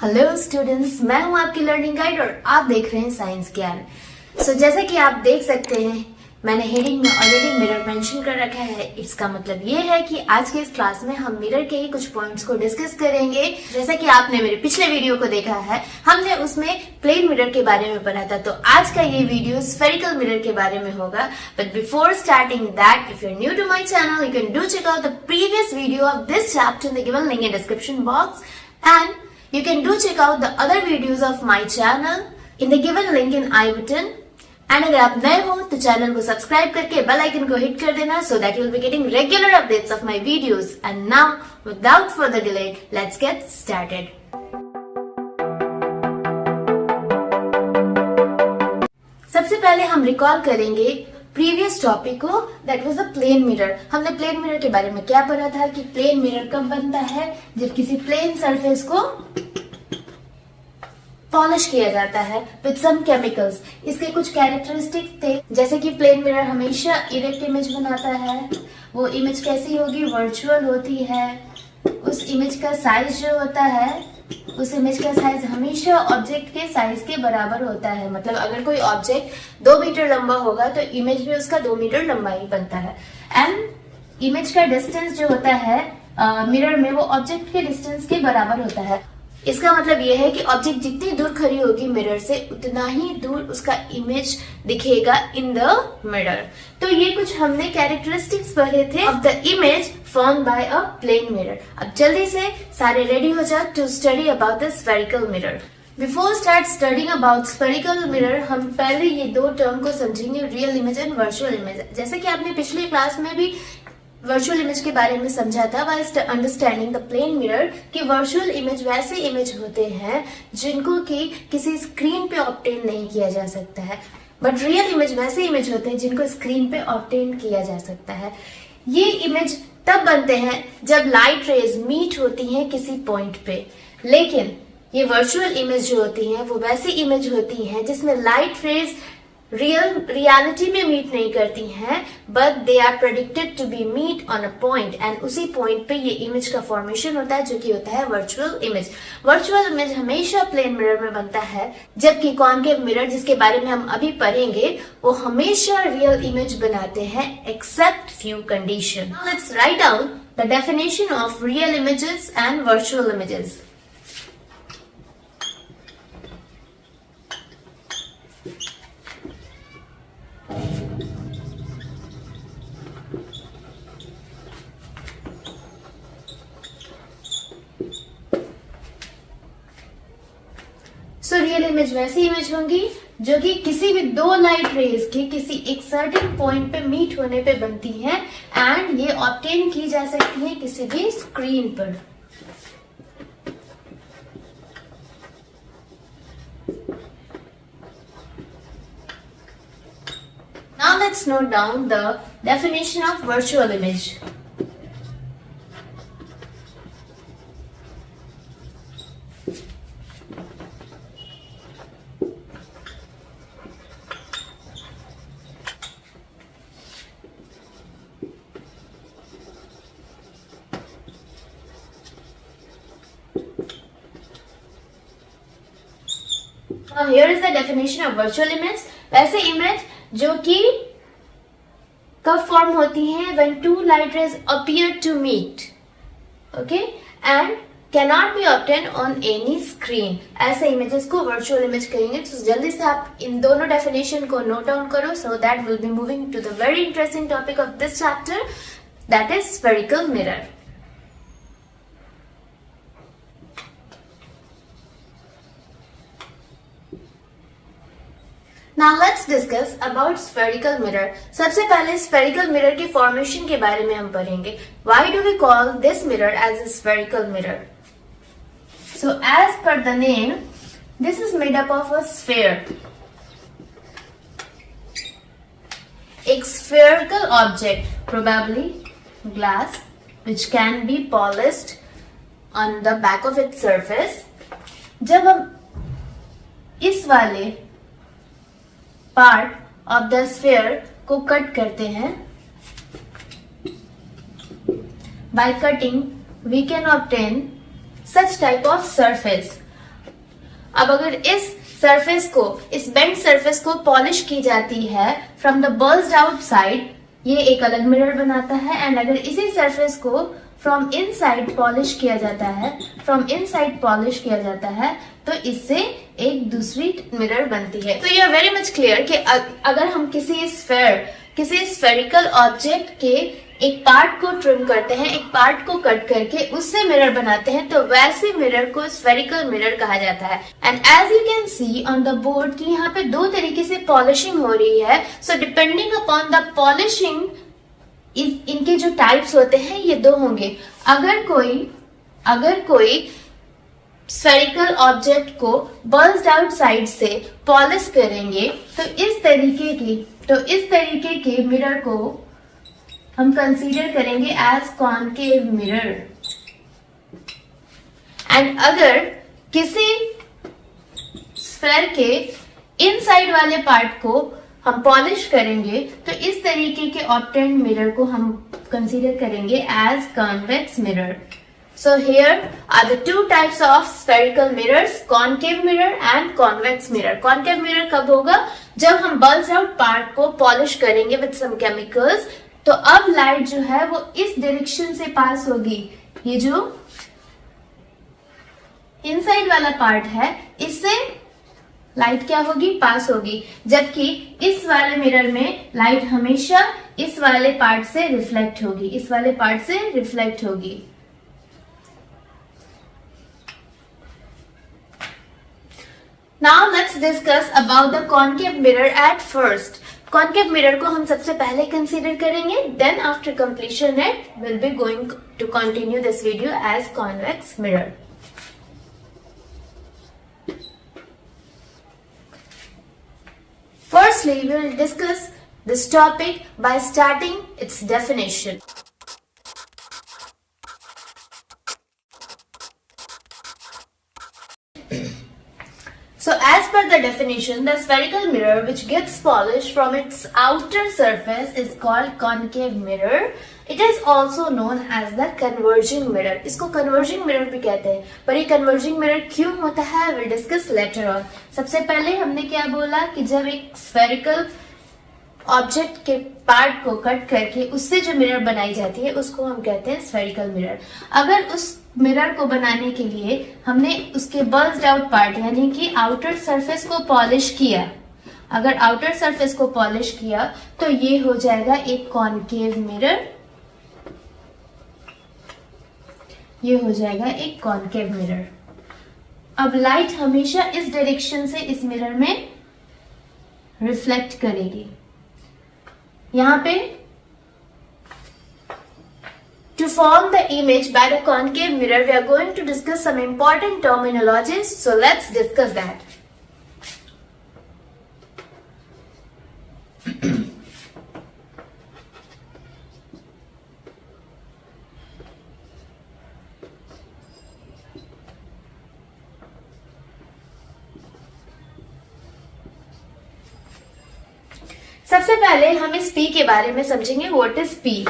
Hello students, मैं हूं आपकी लर्निंग गाइड और आप देख रहे हैं साइंस ज्ञान। जैसे कि आप देख सकते हैं, मैंने हेडिंग में ऑलरेडी मिरर मेंशन कर रखा है। इसका मतलब ये है कि आज के इस क्लास में हम मिरर के ही कुछ पॉइंट्स को डिस्कस करेंगे। जैसा कि आपने मेरे पिछले वीडियो को देखा है, हमने उसमें प्लेन मिरर के बारे में पढ़ा था, तो आज का ये वीडियो स्फेरिकल मिरर के बारे में होगा। But before starting that, if you are new to my channel, you can do check out the previous video of this chapter in the given link in description box, and you can do check out the other videos of my channel in the given link in I button. And अगर आप नए हो तो channel को subscribe करके bell icon को hit कर देना so that you'll be getting regular updates of my videos. And now, without further delay, let's get started. सबसे पहले हम रिकॉल करेंगे प्रीवियस टॉपिक को, that was the plane mirror. हमने प्लेन मिरर के बारे में क्या पढ़ा था कि प्लेन मिरर कब बनता है, जब किसी प्लेन सरफेस को पॉलिश किया जाता है विद सम केमिकल्स। इसके कुछ कैरेक्टरिस्टिक्स थे, जैसे कि प्लेन मिरर हमेशा इरेक्ट इमेज बनाता है। वो इमेज कैसी होगी? वर्चुअल होती है। उस इमेज का साइज जो होता है, उस इमेज का साइज हमेशा ऑब्जेक्ट के साइज के बराबर होता है। मतलब अगर कोई ऑब्जेक्ट 2 मीटर लंबा होगा तो इमेज भी उसका 2 मीटर लंबा ही बनता है। एंड इमेज का डिस्टेंस जो होता है मिरर में, वो ऑब्जेक्ट के डिस्टेंस के बराबर होता है। इसका मतलब यह है कि ऑब्जेक्ट जितनी दूर खड़ी होगी मिरर से, उतना ही दूर उसका इमेज दिखेगा इन द मिरर। तो ये कुछ हमने कैरेक्टरिस्टिक्स पढ़े थे of the image formed by a plane mirror. अब जल्दी से सारे रेडी हो जाओ to study about the spherical mirror. Before start studying about spherical mirror, हम पहले ये दो टर्म को समझेंगे, real image and virtual image. जैसे कि आपने पिछली क्लास में भी वर्चुअल इमेज के बारे में समझा था while understanding the plane mirror, कि वर्चुअल इमेज वैसे इमेज होते हैं जिनको कि किसी स्क्रीन पे ऑब्टेन नहीं किया जा सकता है, बट रियल इमेज वैसे इमेज होते हैं जिनको स्क्रीन पे ऑब्टेन किया जा सकता है। ये इमेज तब बनते हैं जब लाइट रेज मीट होती हैं किसी पॉइंट पे। लेकिन ये वर्चुअल इमेज जो होती हैं वो वैसी इमेज होती हैं जिसमें लाइट रेज रियलिटी में मीट नहीं करती हैं, but they are predicted to be meet on a point, and उसी पॉइंट पे ये इमेज का फॉर्मेशन होता है, जो कि होता है वर्चुअल इमेज। वर्चुअल इमेज हमेशा प्लेन मिरर में बनता है, जबकि कॉनकेव मिरर, जिसके बारे में हम अभी पढ़ेंगे, वो हमेशा रियल इमेज बनाते हैं except few condition. Now let's write down the definition of real images and virtual images. Real image वैसी इमेज होंगी जो कि किसी भी दो लाइट रेज के किसी एक सर्टेन पॉइंट पे मीट होने पे बनती हैं, एंड ये ऑब्टेन की जा सकती हैं किसी भी स्क्रीन पर। Now let's note down the definition of virtual image. Now here is the definition of virtual image. वैसे इमेज जो कि कब फॉर्म होती हैं? when two light rays appear to meet, okay, and cannot be obtained on any screen. ऐसे images को virtual image कहेंगे। तो जल्दी से आप इन दोनों डेफिनेशन को नोट डाउन करो, so that we'll be moving to the very interesting topic of this chapter, that is spherical mirror. Now let's discuss about spherical mirror. सबसे पहले spherical mirror के formation के बारे में हम पढ़ेंगे। Why do we call this mirror as a spherical mirror? So as per the name, this is made up of a sphere. एक spherical object, probably glass, which can be polished on the back of its surface. जब हम इस वाले part of the sphere को cut करते हैं, by cutting we can obtain such type of surface. अब अगर इस सरफेस को, इस बेंड सरफेस को पॉलिश की जाती है फ्रॉम द बर्स्ड आउट साइड, ये एक अलग मिरर बनाता है। एंड अगर इसी सरफेस को फ्रॉम इनसाइड पॉलिश किया जाता है, फ्रॉम इनसाइड पॉलिश किया जाता है, तो इससे एक दूसरी मिरर बनती है। तो you are very much clear कि अगर हम किसी स्फेरिकल ऑब्जेक्ट के एक पार्ट को ट्रिम करते हैं, एक पार्ट को कट करके उससे मिरर बनाते हैं, तो वैसे मिरर को स्फेरिकल मिरर कहा जाता है। And as you can see on the board कि यहाँ पे दो तरीके से पॉलिशिंग हो रही है। So depending upon the polishing, इनके जो टाइप्स होते हैं ये दो होंगे। अगर कोई स्फेरिकल ऑब्जेक्ट को बर्स्ड आउट साइड से पॉलिश करेंगे तो इस तरीके के मिरर को हम कंसीडर करेंगे एज कॉनकेव मिरर। एंड अगर किसी स्फेयर के इनसाइड वाले पार्ट को हम पॉलिश करेंगे तो इस तरीके के ऑब्टेन्ड मिरर को हम कंसीडर करेंगे as convex mirror. So here are the two types of spherical mirrors, concave mirror and convex mirror. Concave mirror कब होगा? जब हम bulged out part को polish करेंगे with some chemicals, तो अब लाइट जो है वो इस डायरेक्शन से पास होगी। ये जो इनसाइड वाला पार्ट है इससे लाइट क्या होगी? पास होगी। जबकि इस वाले मिरर में लाइट हमेशा इस वाले पार्ट से रिफ्लेक्ट होगी, इस वाले पार्ट से रिफ्लेक्ट होगी। Now let's discuss about the concave mirror at first. Concave mirror को हम सबसे पहले consider करेंगे, then after completion it will be going to continue this video as convex mirror. Firstly, we will discuss this topic by starting its definition. So as per the definition, the spherical mirror which gets polished from its outer surface is called concave mirror. It is also known as the converging mirror. इसको converging mirror भी कहते हैं। पर ये converging mirror क्यों होता है, we'll discuss later on. सबसे पहले हमने क्या बोला कि जब एक spherical ऑब्जेक्ट के पार्ट को कट करके उससे जो मिरर बनाई जाती है उसको हम कहते हैं स्फेरिकल मिरर। अगर उस मिरर को बनाने के लिए हमने उसके बर्स्ड आउट पार्ट यानी कि आउटर सरफेस को पॉलिश किया, अगर आउटर सरफेस को पॉलिश किया तो ये हो जाएगा एक कॉनकेव मिरर, ये हो जाएगा एक कॉनकेव मिरर। अब लाइट हमेशा इस डायरेक्शन से इस मिरर में रिफ्लेक्ट करेगी। यहाँ पे to form the image by the concave mirror we are going to discuss some important terminologies, so let's discuss that. सबसे पहले हम इस P के बारे में समझेंगे। What is P?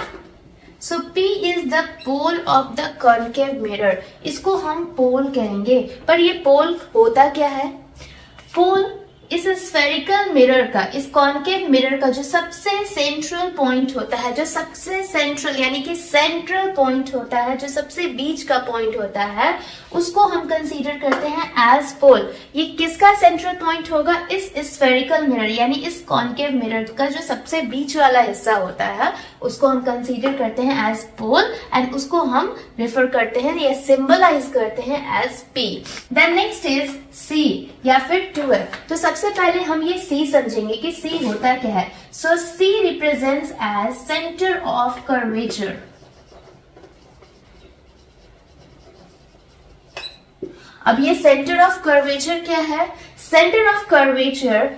So P is the pole of the concave mirror. इसको हम पोल कहेंगे, पर ये पोल होता क्या है? पोल इस स्फेरिकल मिरर का, इस कॉनकेव मिरर का जो सबसे सेंट्रल पॉइंट होता है, जो सबसे सेंट्रल यानी कि सेंट्रल पॉइंट होता है, जो सबसे बीच का पॉइंट होता है, उसको हम कंसीडर करते हैं एज पोल। ये किसका सेंट्रल पॉइंट होगा? इस स्फेरिकल मिरर यानी इस कॉनकेव मिरर का जो सबसे बीच वाला हिस्सा होता है उसको हम कंसीडर करते हैं एज पोल एंड उसको हम रेफर करते हैं या सिंबलाइज करते हैं as P। Then next is C या फिर 2F। तो सबसे पहले हम ये C समझेंगे कि C होता क्या है। So C represents as centre of curvature. अब ये सेंटर ऑफ कर्वेचर क्या है? सेंटर ऑफ कर्वेचर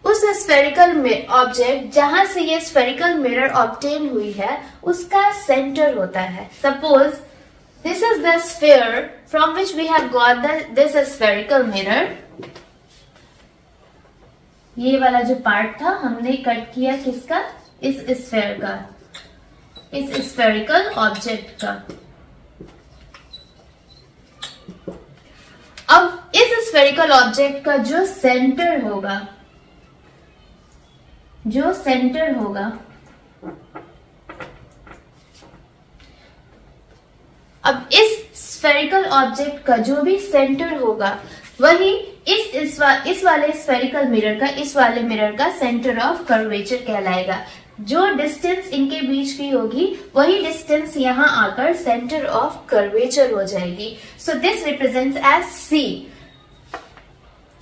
उस स्फेरिकल ऑब्जेक्ट जहां से ये स्फेरिकल मिरर ऑब्टेन हुई है उसका सेंटर होता है। Suppose this is the sphere from which we have got this spherical mirror. ये वाला जो पार्ट था हमने कट किया किसका? इस स्फीयर का, इस स्फेरिकल ऑब्जेक्ट का। अब इस स्फेरिकल ऑब्जेक्ट का जो सेंटर होगा, अब इस स्फेरिकल ऑब्जेक्ट का जो भी सेंटर होगा वही इस वाले स्फेरिकल मिरर का, इस वाले मिरर का सेंटर ऑफ कर्वेचर कहलाएगा। जो डिस्टेंस इनके बीच की होगी वही डिस्टेंस यहाँ आकर सेंटर ऑफ कर्वेचर हो जाएगी। So this represents as C।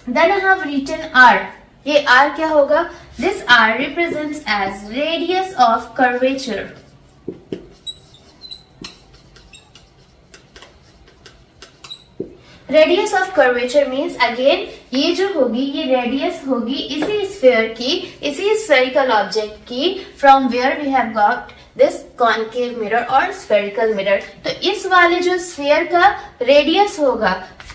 Then I have written R। ये R क्या होगा? This R represents as radius of curvature. Radius of curvature means again ये जो होगी ये रेडियस होगी इसी स्फीयर की, इसी स्फेरिकल ऑब्जेक्ट की, from where we have got this concave mirror और स्फेरिकल मिरर। तो इस वाले जो स्फीयर का रेडियस होगा,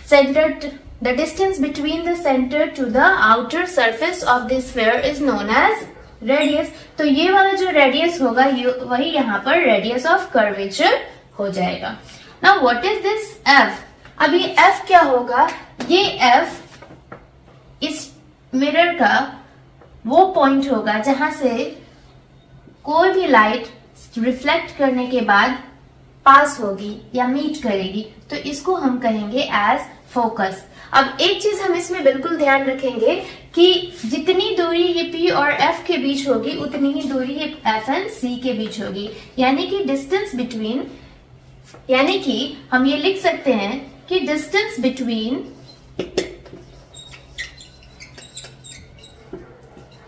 centre, the distance between the centre to the outer surface of this sphere is known as radius. तो ये वाला जो रेडियस होगा वही यहाँ पर रेडियस ऑफ कर्वेचर हो जाएगा। Now what is this F? अब ये F क्या होगा? ये F इस मिरर का वो पॉइंट होगा जहां से कोई भी लाइट रिफ्लेक्ट करने के बाद पास होगी या मीट करेगी, तो इसको हम कहेंगे एज फोकस। अब एक चीज हम इसमें बिल्कुल ध्यान रखेंगे कि जितनी दूरी ये P और F के बीच होगी उतनी ही दूरी ये F एंड C के बीच होगी, यानी कि डिस्टेंस बिटवीन, यानी कि हम ये लिख सकते हैं कि distance between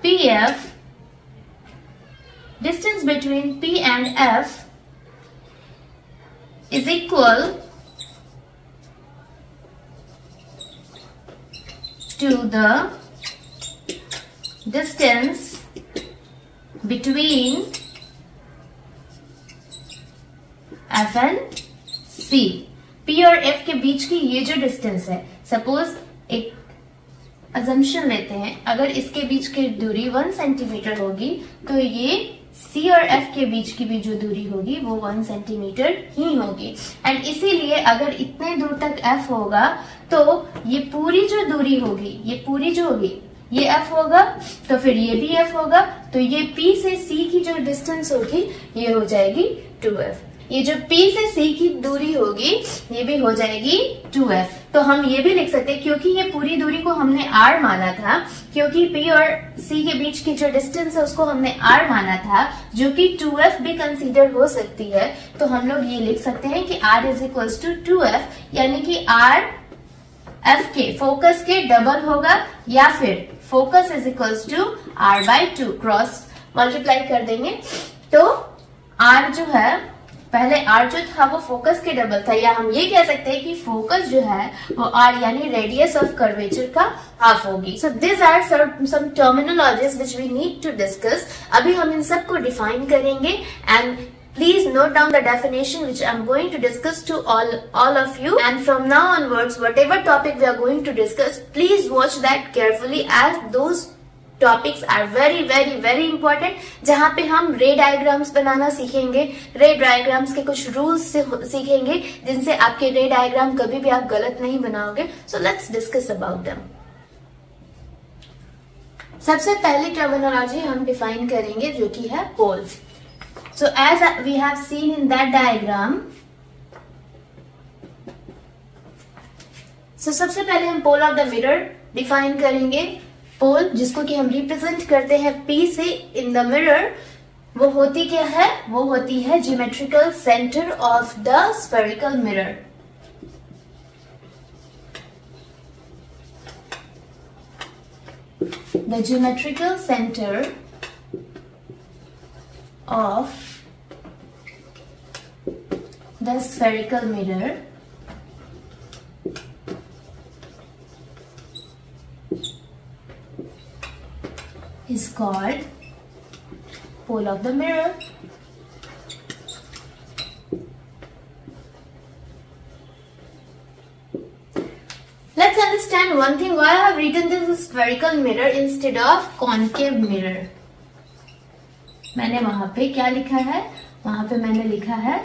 PF, distance between P and F is equal to the distance between F and C। P और F के बीच की ये जो डिस्टेंस है, सपोज एक अजम्पशन लेते हैं, अगर इसके बीच की दूरी 1 सेंटीमीटर होगी तो ये C और F के बीच की भी जो दूरी होगी वो 1 सेंटीमीटर ही होगी। एंड इसीलिए अगर इतने दूर तक F होगा तो ये पूरी जो दूरी होगी, ये पूरी जो होगी ये F होगा, तो फिर ये भी F होगा, तो ये P से C की जो डिस्टेंस होगी ये हो जाएगी 2F। ये जो P से C की दूरी होगी ये भी हो जाएगी 2F। तो हम ये भी लिख सकते हैं, क्योंकि ये पूरी दूरी को हमने R माना था, क्योंकि P और C के बीच की जो डिस्टेंस है उसको हमने R माना था, जो कि 2F भी कंसीडर हो सकती है, तो हम लोग ये लिख सकते हैं कि R is equals to 2F, यानी कि R F के फोकस के डबल होगा, या फिर focus is equals to R/2, cross multiply कर देंगे तो R जो है, पहले R जो था वो फोकस के डबल था, या हम ये कह सकते हैं कि फोकस जो है वो R यानी रेडियस ऑफ कर्वेचर का हाफ होगी। So this are some terminologies which we need to discuss. अभी हम इन सब को डिफाइन करेंगे and please note down the definition which I'm going to discuss to all of you, and from now onwards whatever topic we are going to discuss, please watch that carefully as those topics are very very very important, जहां पे हम रे diagrams बनाना सीखेंगे, रे diagrams के कुछ rules सीखेंगे जिनसे आपके रे डायग्राम कभी भी आप गलत नहीं बनाओगे। So let's discuss about them. सबसे पहली टर्मिनोलॉजी हम डिफाइन करेंगे जो कि है pole. So as we have seen in that diagram, so सबसे पहले हम pole of the mirror define करेंगे। पोल जिसको कि हम रिप्रेजेंट करते हैं P से इन द मिरर, वो होती क्या है? वो होती है geometrical centre of the spherical mirror. The geometrical centre of the spherical mirror is called pole of the mirror. Let's understand one thing, why I have written this as spherical mirror instead of concave mirror. मैंने वहां पे क्या लिखा है? वहां पे मैंने लिखा है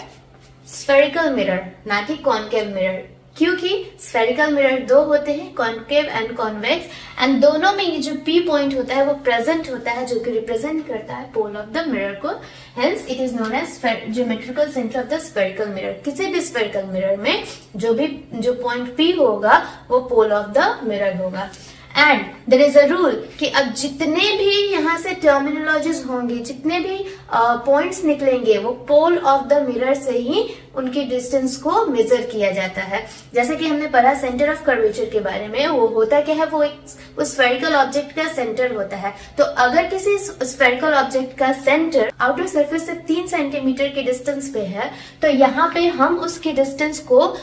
spherical mirror, ना कि concave mirror। क्योंकि स्फेरिकल मिरर दो होते हैं, कॉन्केव एंड कॉन्वेक्स, एंड दोनों में ये जो पी पॉइंट होता है वो प्रेजेंट होता है, जो कि रिप्रेजेंट करता है पोल ऑफ द मिरर को। Hence it is known as geometrical centre of the spherical mirror. किसी भी स्फेरिकल मिरर में जो पॉइंट पी होगा वो पोल ऑफ द मिरर होगा। And there is a rule कि अब जितने भी यहाँ से टर्मिनोलॉजीज होंगे, जितने भी पॉइंट्स निकलेंगे, वो पोल ऑफ द मिरर से ही उनकी डिस्टेंस को मेजर किया जाता है। जैसे कि हमने पढ़ा सेंटर ऑफ कर्वेचर के बारे में, वो होता क्या है, वो एक स्फेरिकल ऑब्जेक्ट का सेंटर होता है। तो अगर किसी स्फेरिकल ऑब्जेक्ट का सेंटर आउटर सरफेस से 3 सेंटीमीटर के डिस्टेंस पे है, तो यहाँ पे हम उसकी डिस्टेंस को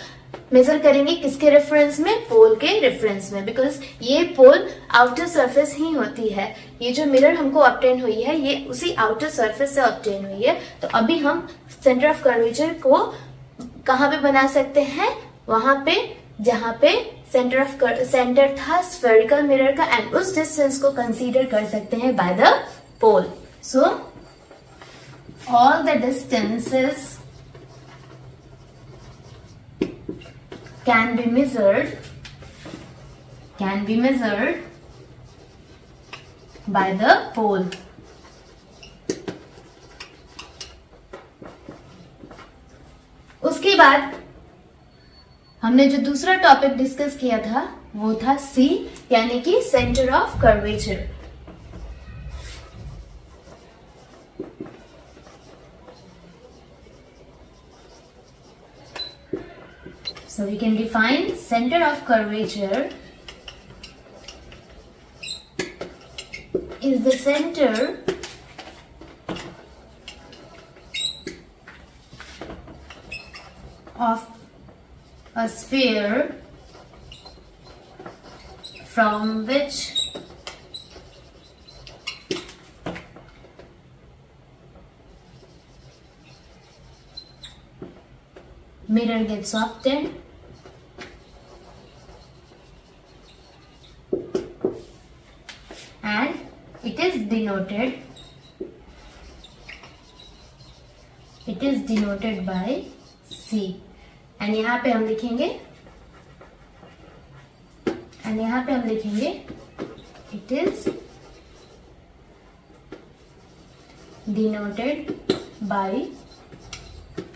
मेजर करेंगे किसके रेफरेंस में, पोल के रेफरेंस में, बिकॉज ये पोल आउटर सरफेस ही होती है। ये जो मिरर हमको ऑब्टेन हुई है ये उसी आउटर सरफेस से ऑब्टेन हुई है। तो अभी हम सेंटर ऑफ कर्वेचर को कहाँ पे बना सकते हैं, वहां पे जहां पे सेंटर था स्फेरिकल मिरर का, एंड उस डिस्टेंस को कंसीडर कर सकते हैं by the pole. So all the distances can be measured by the pole. उसके बाद हमने जो दूसरा टॉपिक डिस्कस किया था वो था C, यानी कि centre of curvature. So we can define center of curvature is the center of a sphere from which mirror gets obtained and it is denoted by C। And यहाँ पे हम लिखेंगे it is denoted by P,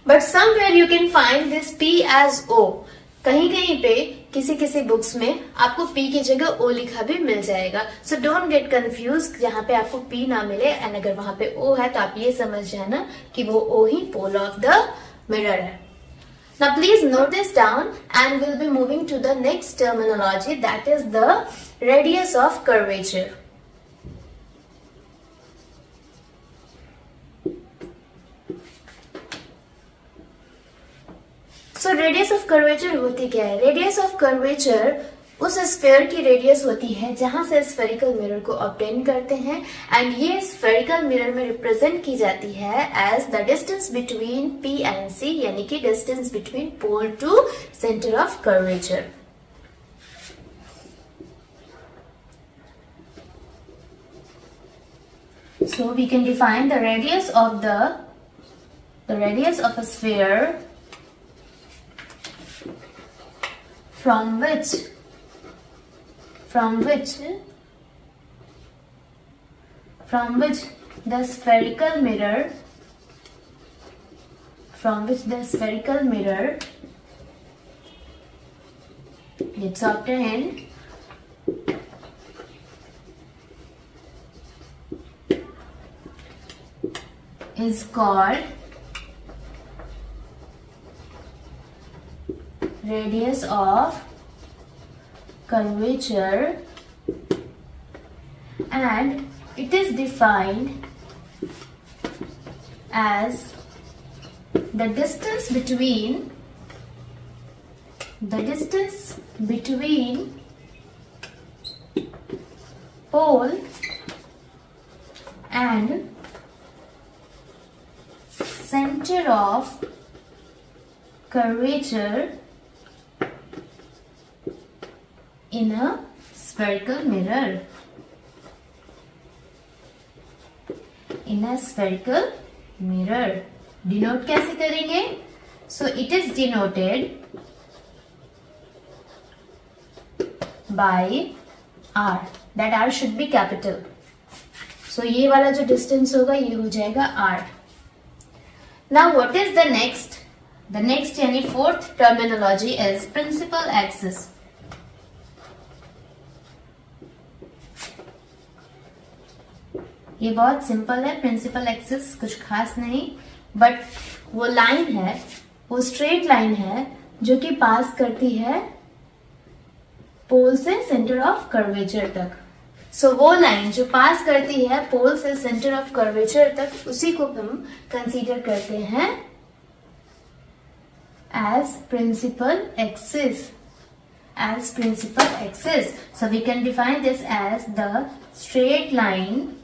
but somewhere you can find this P as O। कहीं कहीं पे किसी books में आपको P की जगह O लिखा भी मिल जाएगा। सो डोंट गेट कंफ्यूज जहाँ पे आपको P ना मिले, एंड अगर वहां पे O है तो आप ये समझ जाना कि वो O ही पोल ऑफ द मिरर है। Now please note this down and we'll be moving to the next terminology, that is the radius of curvature। So radius of curvature होती क्या है? Radius of curvature उस sphere की radius होती है जहां से स्फेरिकल मिरर को ऑब्टेन करते हैं, एंड ये स्फेरिकल मिरर में रिप्रेजेंट की जाती है as the distance between P and C, यानी कि distance between pole to centre of curvature. So we can define the radius of a sphere from which the spherical mirror gets obtained is called radius of curvature, and it is defined as the distance between pole and center of curvature in a spherical mirror। Denote कैसे करेंगे? So it is denoted by R, that R should be capital. So ये वाला जो distance होगा ये हो जाएगा R. Now what is the next? The next यानी fourth terminology is principal axis. ये बहुत सिंपल है, प्रिंसिपल एक्सिस कुछ खास नहीं, बट वो लाइन है, वो स्ट्रेट लाइन है जो कि पास करती है पोल से सेंटर ऑफ कर्वेचर तक। सो वो लाइन जो पास करती है पोल से सेंटर ऑफ कर्वेचर तक, उसी को हम कंसीडर करते हैं as principal axis, as principal axis. So we can define this as the straight line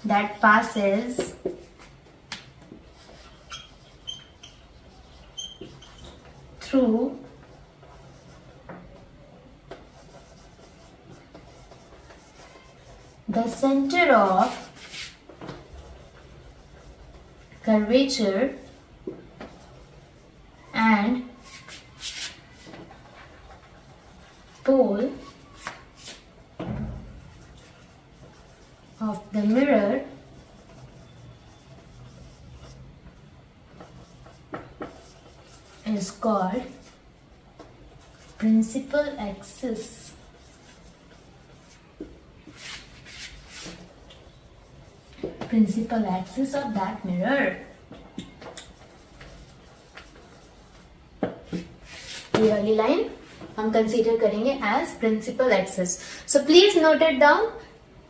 that passes through the center of curvature and pole of the mirror is called principal axis. Principal axis of that mirror. ये वाली line हम consider करेंगे as principal axis. So please note it down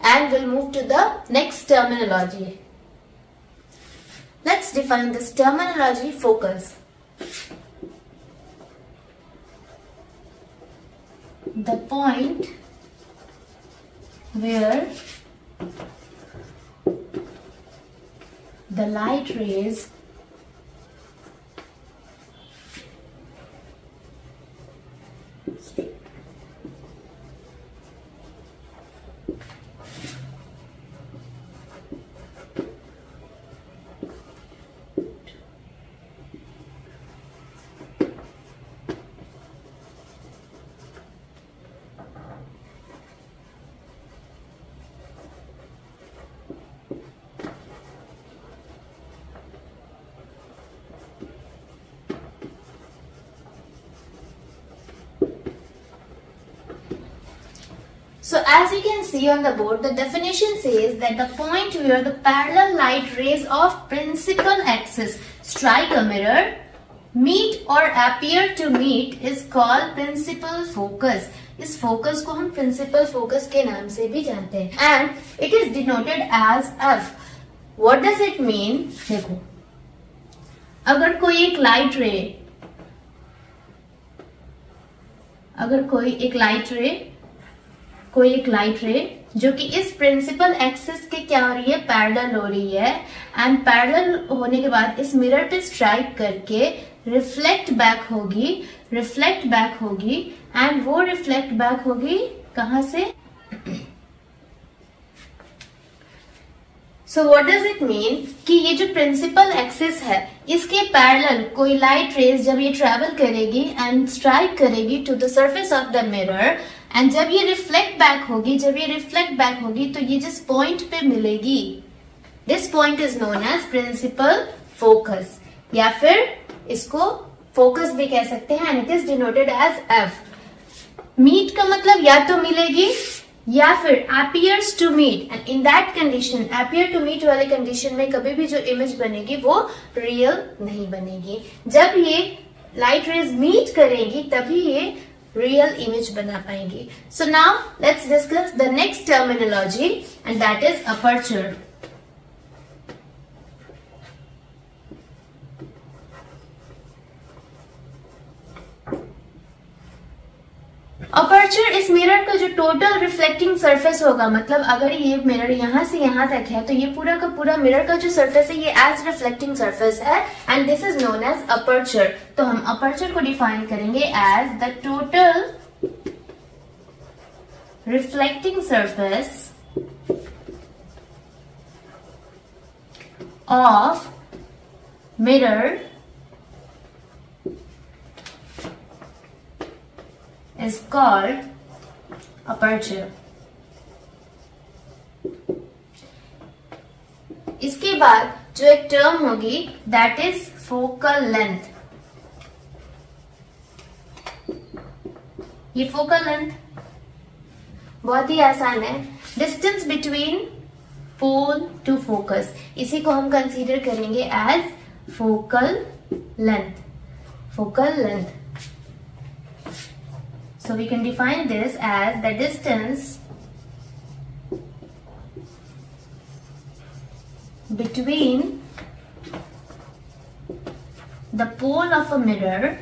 and we'll move to the next terminology. Let's define this terminology. Focus. The point where the light rays So as you can see on the board, the definition says that the point where the parallel light rays of principal axis strike a mirror, meet or appear to meet is called principal focus. इस focus को हम principal focus के नाम से भी जानते हैं and it is denoted as F. What does it mean? देखो, अगर कोई एक लाइट रे जो कि इस प्रिंसिपल एक्सिस के क्या हो रही है, पैरेलल हो रही है, एंड पैरेलल होने के बाद इस मिरर पे स्ट्राइक करके रिफ्लेक्ट बैक होगी एंड वो रिफ्लेक्ट बैक होगी कहां से? So what does it mean कि ये जो प्रिंसिपल एक्सिस है इसके पैरेलल कोई लाइट रेज जब ये ट्रेवल करेगी एंड स्ट्राइक करेगी to the surface of the mirror, and जब ये रिफ्लेक्ट बैक होगी तो ये जिस पॉइंट पे मिलेगी, this point is known as principal focus, या फिर इसको फोकस भी कह सकते हैं, and it is denoted as F. Meet का मतलब या तो मिलेगी या फिर appears to meet, and in that condition, appear to meet वाले कंडीशन में कभी भी जो इमेज बनेगी वो रियल नहीं बनेगी. जब ये लाइट रेज मीट करेगी तभी ये रियल इमेज बना पाएंगी. So now let's discuss the next terminology and that is aperture. Aperture इस मिरर का जो टोटल रिफ्लेक्टिंग सरफेस होगा, मतलब अगर ये मिरर यहां से यहां तक है तो ये पूरा का पूरा मिरर का जो सरफेस है ये एज रिफ्लेक्टिंग सरफेस है, and this is known as aperture. तो हम अपर्चर को डिफाइन करेंगे as the total reflecting surface of mirror is called aperture. इसके बाद जो एक टर्म होगी that is focal length. ये focal length बहुत ही आसान है. Distance between pole to focus, इसी को हम कंसीडर करेंगे as focal length. Focal length. So we can define this as the distance between the pole of a mirror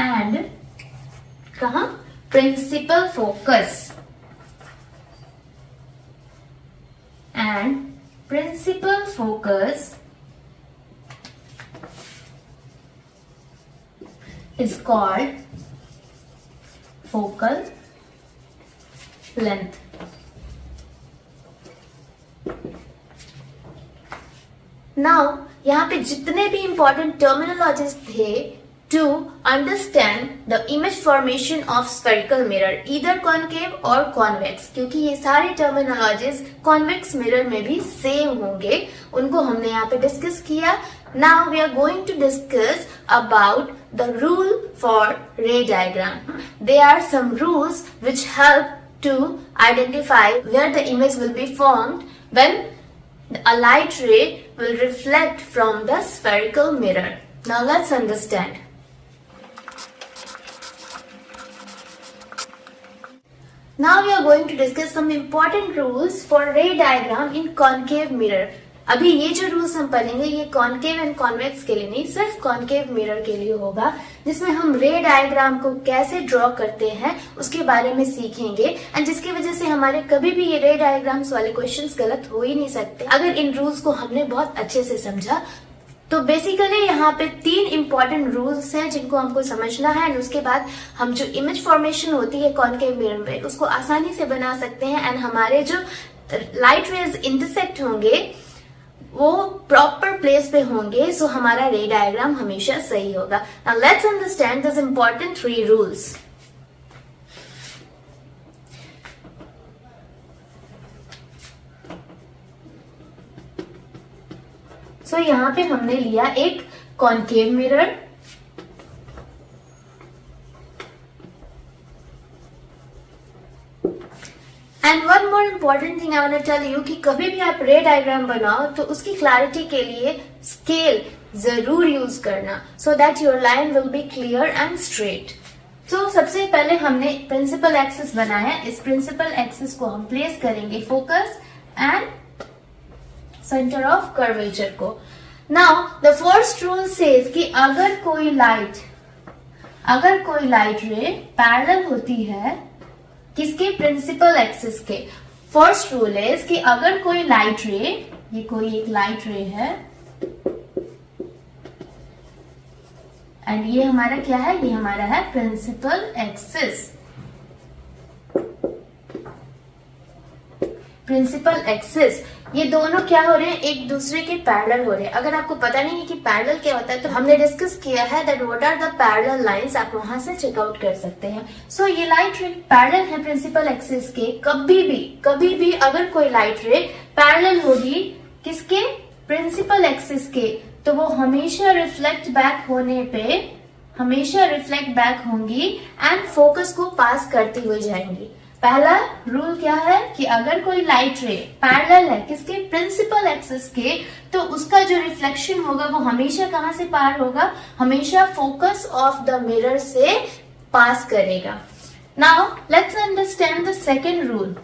and कहाँ principal focus and principal focus is called focal length. Now यहाँ पे जितने भी important terminologies थे to understand the image formation of spherical mirror, either concave or convex, क्योंकि ये सारे terminologies convex mirror में भी same होंगे, उनको हमने यहाँ पे discuss किया. Now we are going to discuss about the rule for ray diagram. There are some rules which help to identify where the image will be formed when a light ray will reflect from the spherical mirror. Now let's understand. Now we are going to discuss some important rules for ray diagram in concave mirror. अभी ये जो rules हम पढ़ेंगे ये concave and convex के लिए नहीं, सिर्फ कॉन्केव मिरर के लिए होगा, जिसमें हम रे डायग्राम को कैसे ड्रॉ करते हैं उसके बारे में सीखेंगे, एंड जिसकी वजह से हमारे कभी भी ये रे डायग्राम्स वाले क्वेश्चंस गलत हो ही नहीं सकते अगर इन रूल्स को हमने बहुत अच्छे से समझा. तो बेसिकली यहाँ पे 3 इंपॉर्टेंट रूल्स हैं जिनको हमको समझना है, एंड उसके बाद हम जो इमेज फॉर्मेशन होती है कॉन्केव मिरर में उसको आसानी से बना सकते हैं, एंड हमारे जो लाइट रेज इंटरसेक्ट होंगे वो प्रॉपर प्लेस पे होंगे, सो हमारा रे डायग्राम हमेशा सही होगा. Now let's understand this important 3 rules. So यहाँ पे हमने लिया एक concave mirror, and one more important thing I want to tell you कि कभी भी आप रे डायग्राम बनाओ तो उसकी क्लैरिटी के लिए स्केल जरूर यूज करना, सो that your line will be clear and straight. तो सबसे पहले हमने प्रिंसिपल एक्सिस बनाया. इस प्रिंसिपल एक्सिस को हम प्लेस करेंगे focus and centre of curvature को. Now the first rule says कि अगर कोई लाइट रे पैरेलल होती है किसके, प्रिंसिपल एक्सिस के. फर्स्ट रूल है कि अगर कोई लाइट रे, ये कोई एक लाइट रे है एंड ये हमारा क्या है, ये हमारा है प्रिंसिपल एक्सिस. प्रिंसिपल एक्सिस ये दोनों क्या हो रहे हैं, एक दूसरे के पैरेलल हो रहे हैं. अगर आपको पता नहीं है कि पैरेलल क्या होता है तो हमने डिस्कस किया है that what are the parallel lines, आप वहां से चेकआउट कर सकते हैं. सो ये लाइट रे पैरेलल है प्रिंसिपल एक्सिस के. कभी भी अगर कोई लाइट रे पैरेलल होगी किसके, प्रिंसिपल एक्सिस के, तो वो हमेशा रिफ्लेक्ट बैक होंगी एंड फोकस को पास करती हुई जाएंगी. पहला रूल क्या है कि अगर कोई लाइट रे पैरेलल है किसके, प्रिंसिपल एक्सिस के, तो उसका जो रिफ्लेक्शन होगा वो हमेशा कहां से पार होगा, हमेशा फोकस ऑफ द मिरर से पास करेगा. Now let's understand the second rule.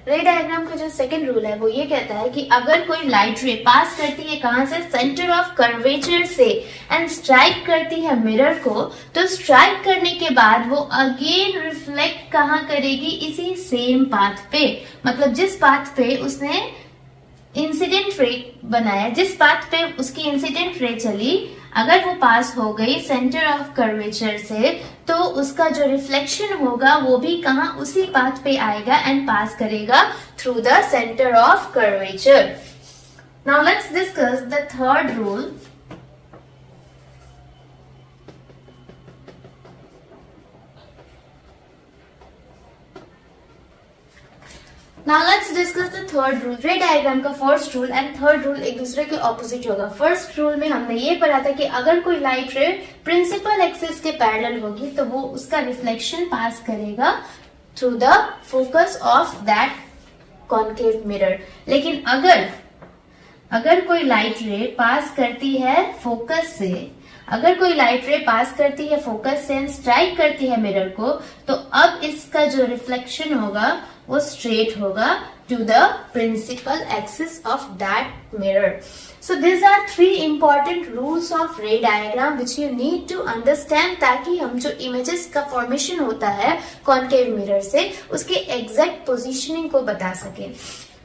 रे डायग्राम का जो सेकंड रूल है वो ये कहता है कि अगर कोई लाइट रे पास करती है कहां से, सेंटर ऑफ कर्वेचर से, एंड स्ट्राइक करती है मिरर को, तो स्ट्राइक करने के बाद वो अगेन रिफ्लेक्ट कहां करेगी, इसी सेम पाथ पे. मतलब जिस पाथ पे उसने इंसिडेंट रे बनाया, जिस पाथ पे उसकी इंसिडेंट रे चली, अगर वो पास हो गई सेंटर ऑफ कर्वेचर से, तो उसका जो रिफ्लेक्शन होगा वो भी कहाँ, उसी पाथ पे आएगा एंड पास करेगा through the centre of curvature. Now let's discuss the third rule. Now let's discuss the third rule. Ray diagram का first rule and third rule एक दूसरे के ऑपोजिट होगा. फर्स्ट रूल में हमने ये पढ़ा था कि अगर कोई लाइट रे प्रिंसिपल एक्सिस के पैरेलल होगी तो वो उसका रिफ्लेक्शन पास करेगा through the focus of that concave mirror. लेकिन अगर कोई लाइट रे पास करती है फोकस से, अगर कोई लाइट रे पास करती है फोकस से एंड स्ट्राइक करती है मिरर को, तो अब इसका जो रिफ्लेक्शन होगा वो स्ट्रेट होगा to the principal axis of that mirror. So these are three important rules of ray diagram which you need to understand, ताकि हम जो images का formation होता है concave mirror से उसके exact positioning को बता सके.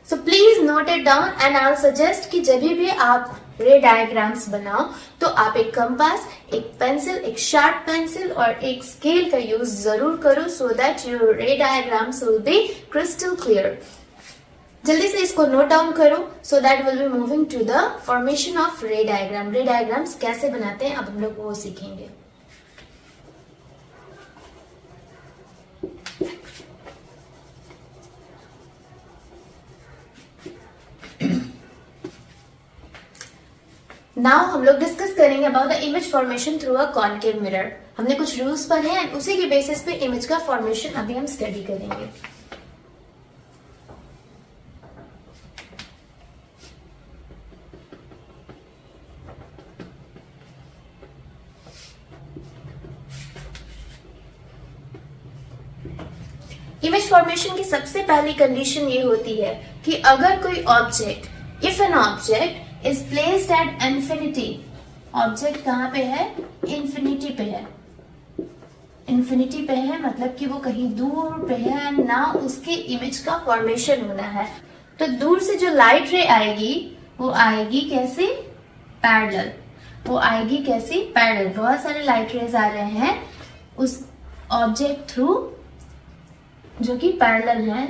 So please note it down and I'll suggest कि जब भी आप रे डायग्राम्स बनाओ तो आप एक कंपास, एक पेंसिल, एक शार्प पेंसिल और एक स्केल का यूज जरूर करो so that your ray diagrams will be crystal clear. जल्दी से इसको नोट डाउन करो so that will be moving to the formation of ray diagram. Ray diagrams कैसे बनाते हैं अब हम लोग वो सीखेंगे. नाउ हम लोग डिस्कस करेंगे about the image formation through a concave mirror. हमने कुछ रूल्स पढ़े हैं, उसी के बेसिस पे इमेज का फॉर्मेशन अभी हम स्टडी करेंगे. इमेज फॉर्मेशन की सबसे पहली कंडीशन ये होती है कि अगर कोई object, if an object is placed at infinity, object कहाँ पे है, इंफिनिटी पे है. इंफिनिटी पे है मतलब कि वो कहीं दूर पे है, ना उसके इमेज का फॉर्मेशन होना है. तो दूर से जो लाइट रे आएगी वो आएगी कैसे, पैरेलल. वो आएगी कैसे, पैरेलल. बहुत सारे लाइट रेज आ रहे हैं उस ऑब्जेक्ट थ्रू जो कि पैरेलल है.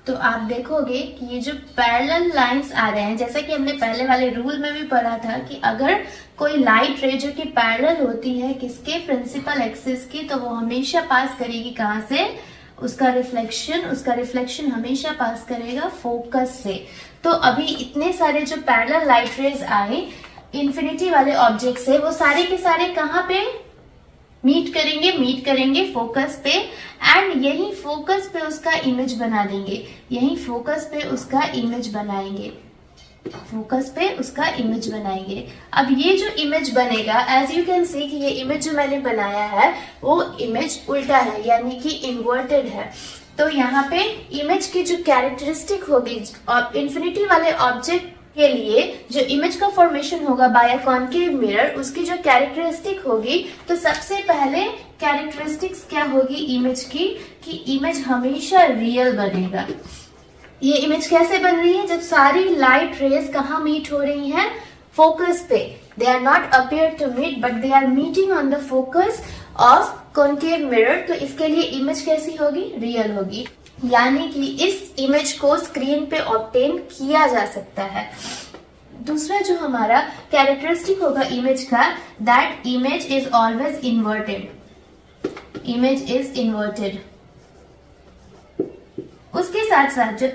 तो आप देखोगे कि ये जो पैरेलल लाइंस आ रहे हैं, जैसा कि हमने पहले वाले रूल में भी पढ़ा था कि अगर कोई लाइट रे जो कि पैरेलल होती है किसके, प्रिंसिपल एक्सिस की, तो वो हमेशा पास करेगी कहाँ से, उसका रिफ्लेक्शन हमेशा पास करेगा फोकस से. तो अभी इतने सारे जो पैरेलल लाइट रेज आए इंफिनिटी वाले ऑब्जेक्ट से, वो सारे के सारे कहाँ पे मीट करेंगे फोकस पे, एंड यही फोकस पे उसका इमेज बना देंगे, यही फोकस पे उसका इमेज बनाएंगे, फोकस पे उसका इमेज बनाएंगे. अब ये जो इमेज बनेगा, एज यू कैन सी कि ये इमेज जो मैंने बनाया है वो इमेज उल्टा है, यानी कि इन्वर्टेड है. तो यहाँ पे इमेज की जो कैरेक्टरिस्टिक होगी इंफिनिटी वाले ऑब्जेक्ट के लिए, जो इमेज का फॉर्मेशन होगा बाय अ कॉन्केव मिरर, उसकी जो कैरेक्टरिस्टिक होगी, तो सबसे पहले कैरेक्टरिस्टिक्स क्या होगी इमेज की, कि इमेज हमेशा रियल बनेगा. ये इमेज कैसे बन रही है, जब सारी लाइट रेज कहाँ मीट हो रही हैं, फोकस पे. They are not appear to meet but they are meeting on the focus of concave mirror. तो इसके लिए इमेज कैसी होगी, रियल होगी, यानी कि इस इमेज को स्क्रीन पे ऑब्टेन किया जा सकता है. दूसरा जो हमारा कैरेक्टरिस्टिक होगा इमेज का, that image is always inverted. Image is inverted. उसके साथ साथ जो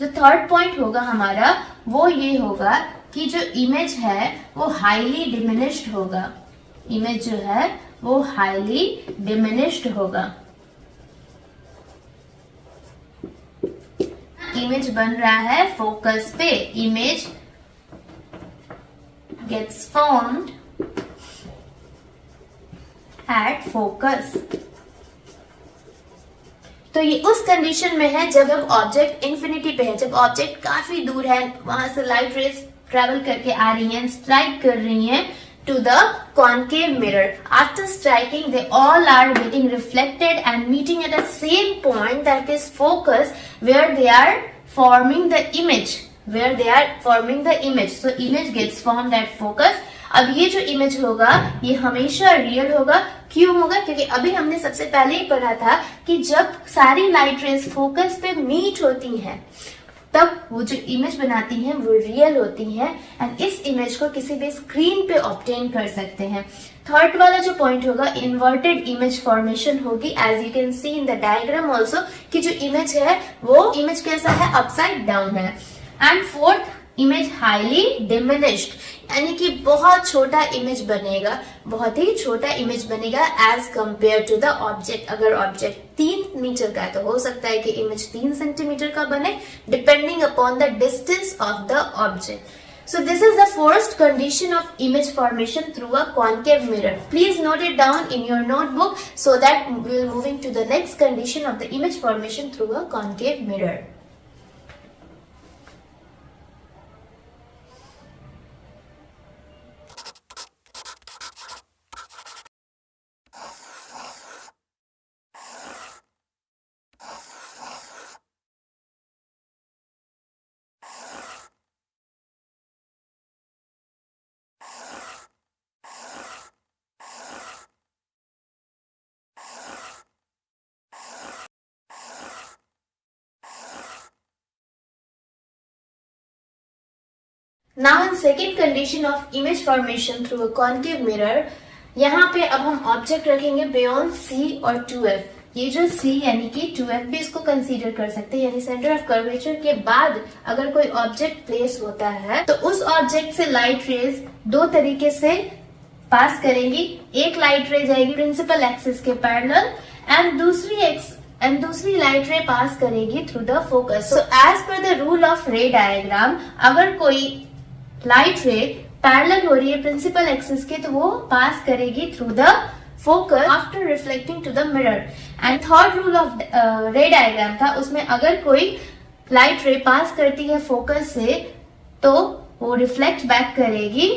थर्ड पॉइंट होगा हमारा, वो ये होगा कि जो इमेज है वो हाईली डिमिनिश्ड होगा. इमेज जो है वो हाईली डिमिनिश्ड होगा. इमेज बन रहा है फोकस पे, image gets formed at focus. तो ये उस कंडीशन में है जब ऑब्जेक्ट इंफिनिटी पे है, जब ऑब्जेक्ट काफी दूर है, वहां से लाइट रेज ट्रेवल करके आ रही हैं, स्ट्राइक कर रही हैं to the concave mirror. After striking, they all are getting reflected and meeting at the same point, that is focus, where they are forming the image, where they are forming the image, so image gets formed at focus. अब ये जो image होगा ये हमेशा real होगा। क्यों होगा? क्योंकि अभी हमने सबसे पहले ही पढ़ा था कि जब सारी लाइट रेज फोकस पे मीट होती हैं तब वो जो इमेज बनाती हैं वो रियल होती हैं, एंड इस इमेज को किसी भी स्क्रीन पे ऑब्टेन कर सकते हैं। थर्ड वाला जो पॉइंट होगा, इन्वर्टेड इमेज फॉर्मेशन होगी, as you can see in the diagram also कि जो इमेज है वो इमेज कैसा है, अपसाइड डाउन है। And fourth, image highly diminished, यानी कि बहुत छोटा इमेज बनेगा, बहुत ही छोटा इमेज बनेगा as compare to the object. अगर ऑब्जेक्ट 3 मीटर का है तो हो सकता है कि इमेज 3 सेंटीमीटर का बने, depending upon the distance of the object. So this is the first condition of image formation through a concave mirror. Please note it down in your notebook so that we will moving to the next condition of the image formation through a concave mirror. Now in second condition of image formation through a concave mirror, यहाँ पे अब हम object रखेंगे beyond C और 2F। ये जो C यानी कि 2F भी इसको कंसीडर कर सकते हैं, यानी सेंटर ऑफ कर्वेचर के बाद अगर कोई ऑब्जेक्ट प्लेस होता है तो उस ऑब्जेक्ट से लाइट रेज 2 तरीके से पास करेंगी। एक लाइट रे जाएगी प्रिंसिपल एक्सिस के पैरेलल एंड दूसरी लाइट रे पास करेगी through the focus. So as per the rule of ray diagram, अगर कोई लाइट रे पैरेलल हो रही है प्रिंसिपल एक्सिस के तो वो पास करेगी through the focus after reflecting to the mirror. And third rule of ray diagram था, उसमें अगर कोई लाइट रे पास करती है फोकस से तो वो रिफ्लेक्ट बैक करेगी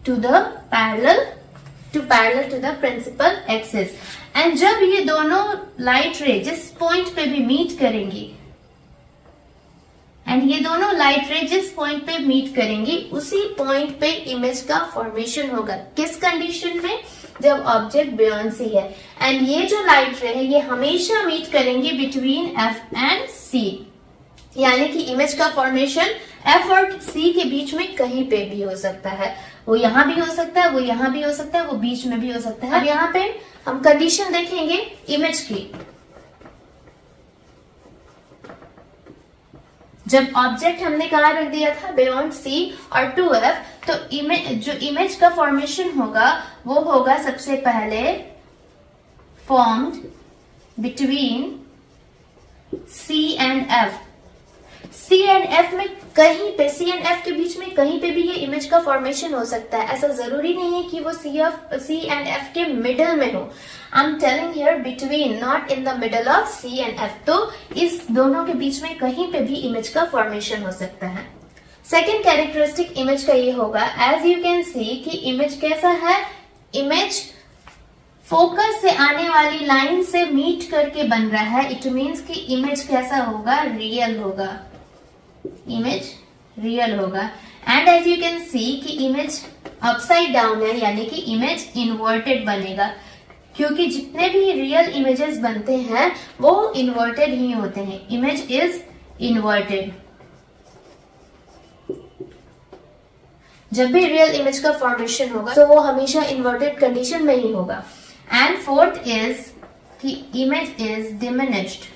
to parallel to the principal axis. And जब ये दोनों लाइट रे जिस पॉइंट पे भी मीट करेंगी जिस पॉइंट पे मीट करेंगी उसी पॉइंट पे इमेज का फॉर्मेशन होगा। किस कंडीशन में? जब ऑब्जेक्ट बियॉन्ड C है। एंड ये जो लाइट रे है ये हमेशा मीट करेंगे बिटवीन F एंड C, यानी कि इमेज का फॉर्मेशन F और C के बीच में कहीं पे भी हो सकता है। वो यहाँ भी हो सकता है, वो यहाँ भी हो सकता है, वो बीच में भी हो सकता है। अब यहाँ पे हम कंडीशन देखेंगे इमेज की। जब ऑब्जेक्ट हमने कहा रख दिया था बियॉन्ड C और 2F, तो जो इमेज का फॉर्मेशन होगा वो होगा सबसे पहले formed between C and F। C and F में कहीं पे, C एंड F के बीच में कहीं पे भी ये इमेज का फॉर्मेशन हो सकता है। ऐसा जरूरी नहीं है कि वो C एंड F के मिडल में हो। I'm telling here between, not in the middle of C and F। तो इस दोनों के बीच में कहीं पे भी इमेज का फॉर्मेशन हो सकता है। सेकेंड कैरेक्टरिस्टिक इमेज का ये होगा, एज यू कैन सी कि इमेज कैसा है, इमेज फोकस से आने वाली लाइन से मीट करके बन रहा है। इट मीन्स कि इमेज कैसा होगा, रियल होगा, इमेज रियल होगा। And as you can see कि इमेज अपसाइड डाउन है, यानी कि इमेज इन्वर्टेड बनेगा, क्योंकि जितने भी रियल इमेजेस बनते हैं वो इन्वर्टेड ही होते हैं। Image is inverted. जब भी रियल इमेज का फॉर्मेशन होगा तो वो हमेशा इन्वर्टेड कंडीशन में ही होगा। एंड फोर्थ इज कि image is diminished.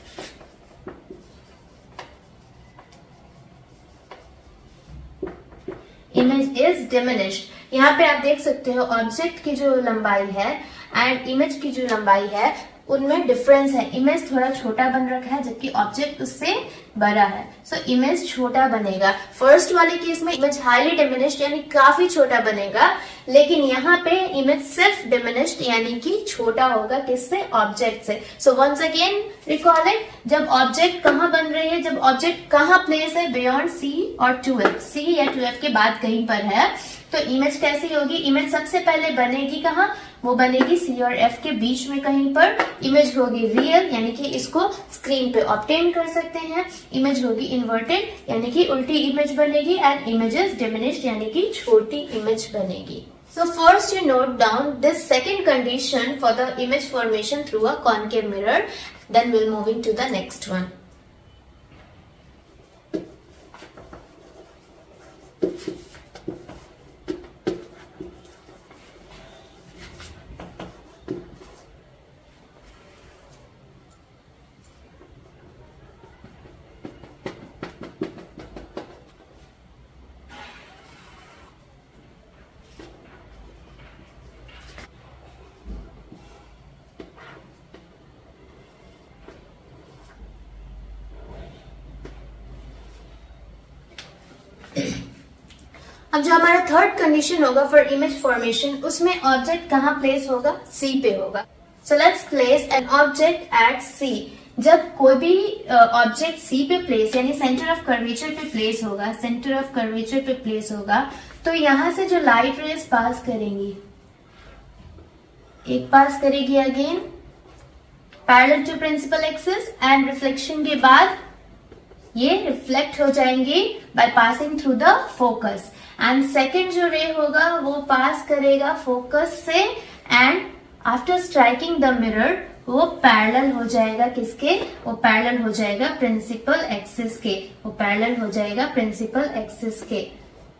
Image is diminished. यहाँ पे आप देख सकते हो ऑब्जेक्ट की जो लंबाई है एंड इमेज की जो लंबाई है उनमें डिफरेंस है। इमेज थोड़ा छोटा बन रखा है जबकि ऑब्जेक्ट उससे बड़ा है। सो इमेज छोटा बनेगा। फर्स्ट वाले केस में इमेज हाईली डिमिनिश्ड यानी काफी छोटा बनेगा, लेकिन यहाँ पे इमेज सिर्फ डिमिनिश्ड यानी कि छोटा होगा। किससे? ऑब्जेक्ट से। So once again recall it, जब ऑब्जेक्ट कहाँ बन रही है, जब ऑब्जेक्ट कहाँ प्लेस है, बियॉन्ड C और 2F, C या 2F के बाद कहीं पर है, तो इमेज कैसी होगी? इमेज सबसे पहले बनेगी कहाँ? वो बनेगी सी और एफ के बीच में कहीं पर। इमेज होगी रियल यानी कि इसको स्क्रीन पे ऑब्टेन कर सकते हैं। इमेज होगी इन्वर्टेड यानी कि उल्टी इमेज बनेगी। एंड इमेज इज डिमिनिश्ड यानी कि छोटी इमेज बनेगी। So first you note down this second condition for the image formation through a concave mirror. Then we'll moving to the next one. अब जो हमारा थर्ड कंडीशन होगा for image formation, उसमें object कहाँ प्लेस होगा? C पे होगा। So let's place an object at C. जब कोई भी ऑब्जेक्ट सी पे प्लेस यानी सेंटर ऑफ कर्वेचर पे प्लेस होगा, सेंटर ऑफ कर्वेचर पे प्लेस होगा, तो यहां से जो लाइट रेज पास करेंगी, एक पास करेगी again parallel to principal axis and reflection के बाद ये रिफ्लेक्ट हो जाएंगे by passing through the focus. And second जो रे होगा वो पास करेगा फोकस से and after striking the mirror वो पैरेलल हो जाएगा किसके? वो पैरेलल हो जाएगा प्रिंसिपल एक्सिस के। वो पैरेलल हो जाएगा प्रिंसिपल एक्सिस के।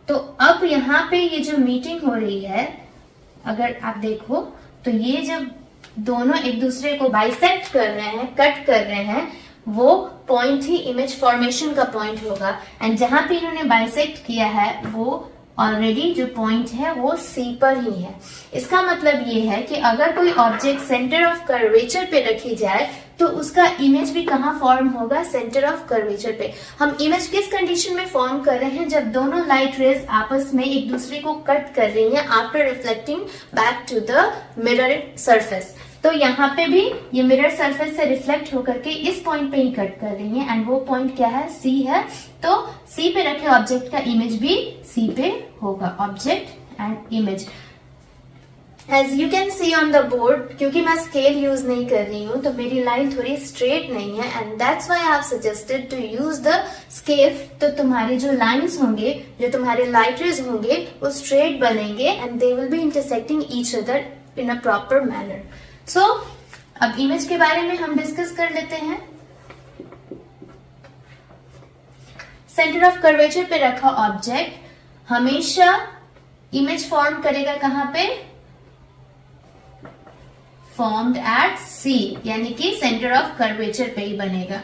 तो अब यहाँ पे ये जो मीटिंग हो रही है, अगर आप देखो तो ये जब दोनों एक दूसरे को बाइसेक्ट कर रहे हैं, कट कर रहे हैं, वो पॉइंट ही इमेज फॉर्मेशन का पॉइंट होगा। एंड जहां पे इन्होंने बाइसेक्ट किया है वो ऑलरेडी जो पॉइंट है वो सी पर ही है। इसका मतलब ये है कि अगर कोई ऑब्जेक्ट सेंटर ऑफ कर्वेचर पे रखी जाए तो उसका इमेज भी कहाँ फॉर्म होगा? सेंटर ऑफ कर्वेचर पे। हम इमेज किस कंडीशन में फॉर्म कर रहे हैं? जब दोनों लाइट रेज आपस में एक दूसरे को कट कर रही हैं after reflecting back to the mirror surface. तो यहाँ पे भी ये मिरर सरफेस से रिफ्लेक्ट होकर के इस पॉइंट पे ही कट कर रही है। एंड वो पॉइंट क्या है? सी है। तो सी पे रखे ऑब्जेक्ट का इमेज भी सी पे होगा। Object and image as you can see on the board, क्योंकि मैं स्केल यूज नहीं कर रही हूँ तो मेरी लाइन थोड़ी स्ट्रेट नहीं है and that's why I have suggested to use the scale. तो तुम्हारे जो लाइंस होंगे, जो तुम्हारे लाइट रेज होंगे, वो स्ट्रेट बनेंगे and they will be intersecting each other in a proper manner. So अब इमेज के बारे में हम डिस्कस कर लेते हैं। सेंटर ऑफ कर्वेचर पे रखा ऑब्जेक्ट हमेशा इमेज फॉर्म करेगा कहां पे? फॉर्म्ड एट सी, यानी कि सेंटर ऑफ कर्वेचर पे ही बनेगा।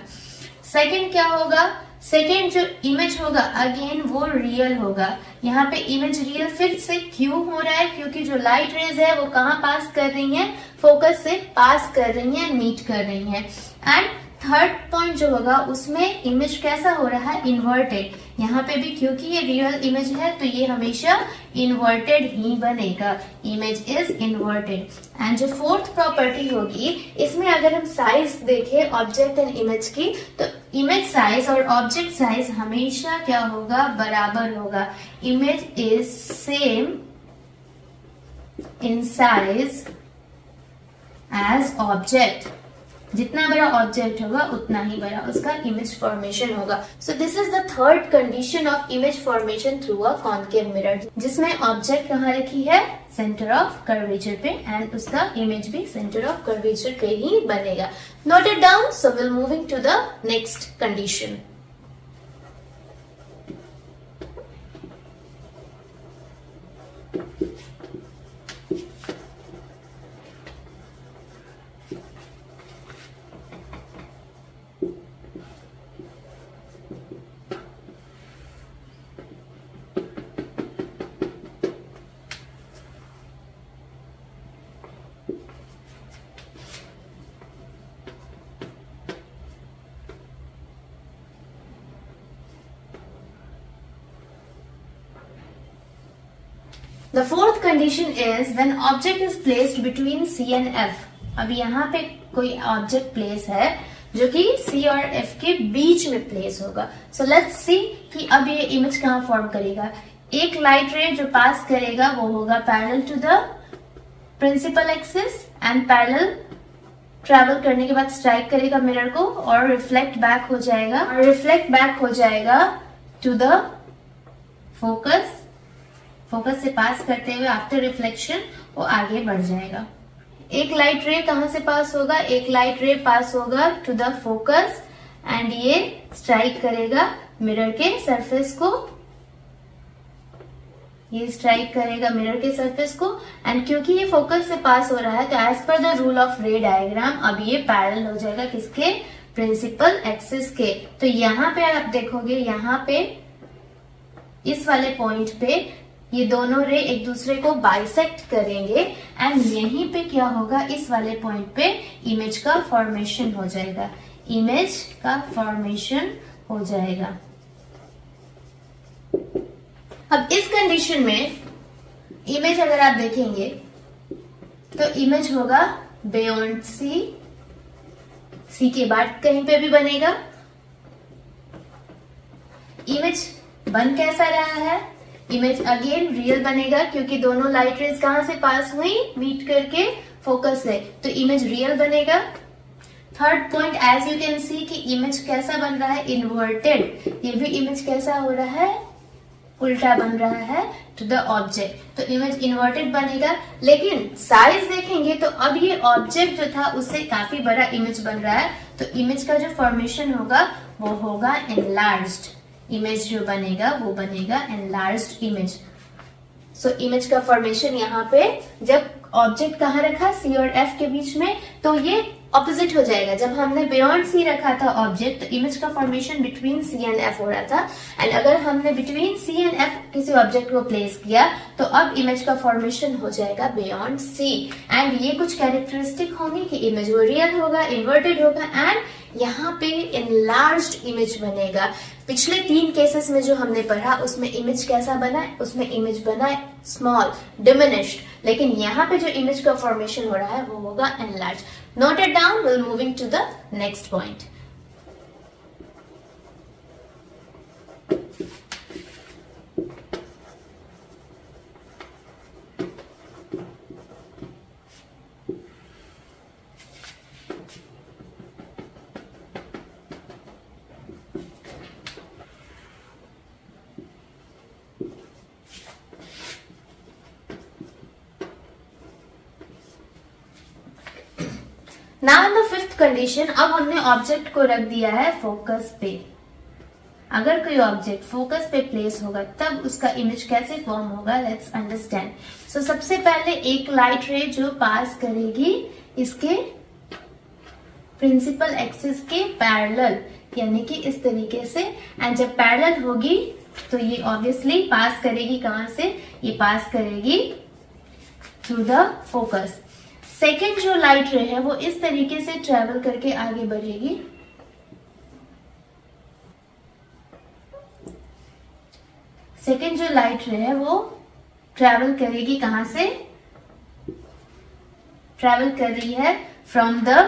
सेकंड क्या होगा? सेकेंड जो इमेज होगा अगेन वो रियल होगा। यहाँ पे इमेज रियल फिर से क्यों हो रहा है? क्योंकि जो लाइट रेज है वो कहाँ पास कर रही हैं? फोकस से पास कर रही हैं, मीट कर रही हैं। एंड थर्ड पॉइंट जो होगा उसमें इमेज कैसा हो रहा है? इन्वर्टेड। यहाँ पे भी क्योंकि ये रियल इमेज है तो ये हमेशा इन्वर्टेड ही बनेगा। Image is inverted. एंड जो फोर्थ प्रॉपर्टी होगी इसमें अगर हम साइज देखें ऑब्जेक्ट एंड इमेज की, तो इमेज साइज और ऑब्जेक्ट साइज हमेशा क्या होगा? बराबर होगा। Image is same in size as object. जितना बड़ा ऑब्जेक्ट होगा उतना ही बड़ा उसका इमेज फॉर्मेशन होगा। So this is the third condition of image formation through a concave mirror, जिसमें ऑब्जेक्ट कहाँ रखी है? सेंटर ऑफ कर्वेचर पे एंड उसका इमेज भी सेंटर ऑफ कर्वेचर पे ही बनेगा। Note it down. So will moving to the next condition. The fourth condition is when object is placed between C and F. अब यहाँ पे कोई ऑब्जेक्ट प्लेस है जो कि C और F के बीच में प्लेस होगा। सो लेट्स सी कि अब ये इमेज कहाँ फॉर्म करेगा। एक लाइट रे जो पास करेगा वो होगा parallel to the principal axis and parallel travel करने के बाद स्ट्राइक करेगा मिरर को और रिफ्लेक्ट बैक हो जाएगा, और रिफ्लेक्ट बैक हो जाएगा टू द फोकस। फोकस से पास करते हुए आफ्टर रिफ्लेक्शन वो आगे बढ़ जाएगा। एक लाइट रे कहां से पास होगा? एक लाइट रे पास होगा टू द फोकस एंड ये स्ट्राइक करेगा मिरर के सरफेस को, ये स्ट्राइक करेगा मिरर के सरफेस को। एंड क्योंकि ये फोकस से पास हो रहा है तो as per the rule of ray diagram अब ये पैरेलल हो जाएगा किसके? प्रिंसिपल एक्सिस के। तो यहाँ पे आप देखोगे, यहाँ पे इस वाले पॉइंट पे ये दोनों रे एक दूसरे को बाइसेक्ट करेंगे एंड यहीं पे क्या होगा? इस वाले पॉइंट पे इमेज का फॉर्मेशन हो जाएगा, इमेज का फॉर्मेशन हो जाएगा। अब इस कंडीशन में इमेज अगर आप देखेंगे तो इमेज होगा बियॉन्ड सी, सी के बाद कहीं पे भी बनेगा। इमेज बन कैसा रहा है? इमेज अगेन रियल बनेगा क्योंकि दोनों लाइट रेज कहां से पास हुई? मीट करके फोकस से, तो इमेज रियल बनेगा। Third point, as you can see कि इमेज कैसा बन रहा है? इन्वर्टेड। ये भी इमेज कैसा हो रहा है? उल्टा बन रहा है टू द ऑब्जेक्ट, तो इमेज इन्वर्टेड बनेगा। लेकिन साइज देखेंगे तो अब ये ऑब्जेक्ट जो था उससे काफी बड़ा इमेज बन रहा है, तो इमेज का जो फॉर्मेशन होगा वो होगा एनलार्ज्ड। इमेज जो बनेगा वो बनेगा एनलार्ज्ड इमेज। सो इमेज का फॉर्मेशन यहाँ पे जब ऑब्जेक्ट कहाँ रखा? सी और एफ के बीच में, तो ये ऑपोजिट हो जाएगा। जब हमने बियॉन्ड सी रखा था ऑब्जेक्ट, तो इमेज का formation between C and F हो रहा था, एंड अगर हमने बिटवीन सी एंड एफ किसी ऑब्जेक्ट को प्लेस किया तो अब इमेज का फॉर्मेशन हो जाएगा बियॉन्ड सी। एंड ये कुछ कैरेक्टरिस्टिक होंगी कि इमेज वो रियल होगा, इन्वर्टेड होगा एंड यहाँ पे एनलार्ज्ड इमेज बनेगा। पिछले 3 केसेस में जो हमने पढ़ा उसमें इमेज कैसा बना? उसमें इमेज बना स्मॉल, डिमिनिश्ड, लेकिन यहाँ पे जो इमेज का फॉर्मेशन हो रहा है वो होगा enlarge. Note it down, will moving to the next point. Now in the fifth condition, अब हमने ऑब्जेक्ट को रख दिया है फोकस पे। अगर कोई ऑब्जेक्ट फोकस पे प्लेस होगा तब उसका इमेज कैसे फॉर्म होगा? Let's understand. सो सबसे पहले एक लाइट रे जो पास करेगी इसके प्रिंसिपल एक्सिस के पैरेलल, यानी कि इस तरीके से, एंड जब पैरेलल होगी तो ये ऑब्वियसली पास करेगी कहां से? ये पास करेगी थ्रू द फोकस। सेकेंड जो लाइट रे है वो इस तरीके से ट्रेवल करके आगे बढ़ेगी, सेकेंड जो लाइट रे है वो ट्रेवल करेगी कहां से? ट्रेवल कर रही है from the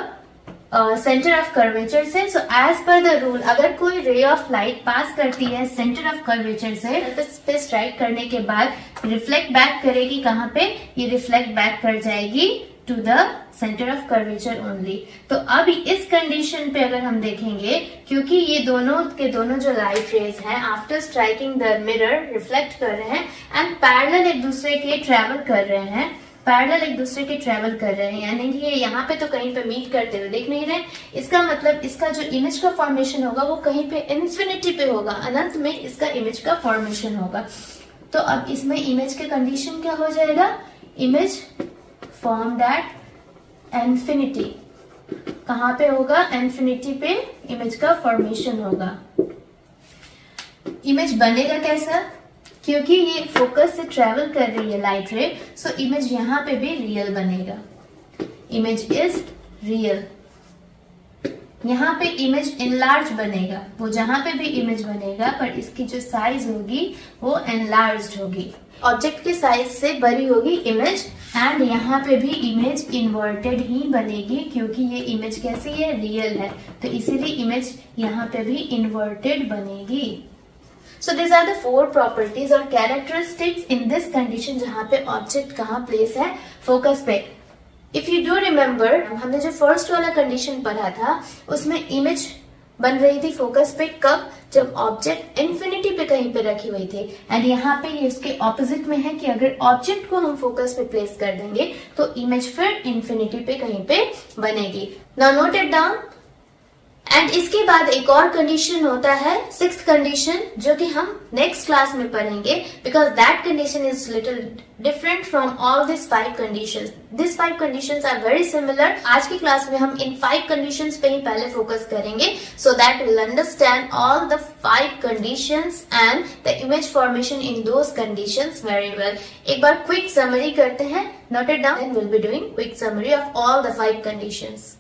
centre of curvature से। So as per the rule, अगर कोई रे ऑफ लाइट पास करती है सेंटर ऑफ कर्वेचर से, पे स्ट्राइक करने के बाद रिफ्लेक्ट बैक करेगी कहां पे? ये रिफ्लेक्ट बैक कर जाएगी to the centre of curvature only. तो अब इस कंडीशन पे अगर हम देखेंगे, क्योंकि ये दोनों के दोनों जो लाइट रेज हैं after striking the mirror reflect कर रहे हैं एंड पैरेलल एक दूसरे के ट्रेवल कर रहे हैं, पैरेलल एक दूसरे के ट्रेवल कर रहे हैं, यानी कि ये यहाँ पे तो कहीं पे मीट करते हुए दिख नहीं रहे। इसका मतलब इसका जो इमेज का फॉर्मेशन होगा वो कहीं पे इन्फिनिटी पे होगा, अनंत में इसका इमेज का फॉर्मेशन होगा। तो अब इसमें इमेज के कंडीशन क्या हो जाएगा? Image formed at infinity. कहां पे होगा? इन्फिनिटी पे इमेज का फॉर्मेशन होगा। इमेज बनेगा कैसा? क्योंकि ये फोकस से ट्रेवल कर रही है लाइट रे, सो इमेज यहाँ पे भी रियल बनेगा। Image is real. यहाँ पे इमेज एनलार्ज बनेगा, वो जहां पे भी इमेज बनेगा पर इसकी जो साइज होगी वो एनलार्ज होगी, ऑब्जेक्ट के साइज से बड़ी होगी इमेज, एंड यहाँ पे भी इमेज इन्वर्टेड ही बनेगी क्योंकि ये इमेज कैसी है? रियल है, तो इसीलिए इमेज यहाँ पे भी इन्वर्टेड बनेगी। So these are the 4 properties और characteristics in this condition जहाँ पे object कहाँ place है focus पे. If you do remember, हमने जो first वाला condition पढ़ा था उसमें image बन रही थी फोकस पे कब, जब ऑब्जेक्ट इन्फिनिटी पे कहीं पे रखी हुई थी. एंड यहाँ पे ये इसके ऑपोजिट में है कि अगर ऑब्जेक्ट को हम फोकस पे प्लेस कर देंगे तो इमेज फिर इन्फिनिटी पे कहीं पे बनेगी. Now note it down. And इसके बाद एक और कंडीशन होता है 6th कंडीशन, जो कि हम नेक्स्ट क्लास में पढ़ेंगे, because that condition is little different from all this 5 conditions. This 5 conditions are very similar. आज की क्लास में हम इन 5 कंडीशंस पे ही पहले फोकस करेंगे, सो that will understand all the 5 conditions and the image formation in those conditions very well. एक बार quick summary करते हैं. Note it down and will be doing quick summary of all the 5 conditions.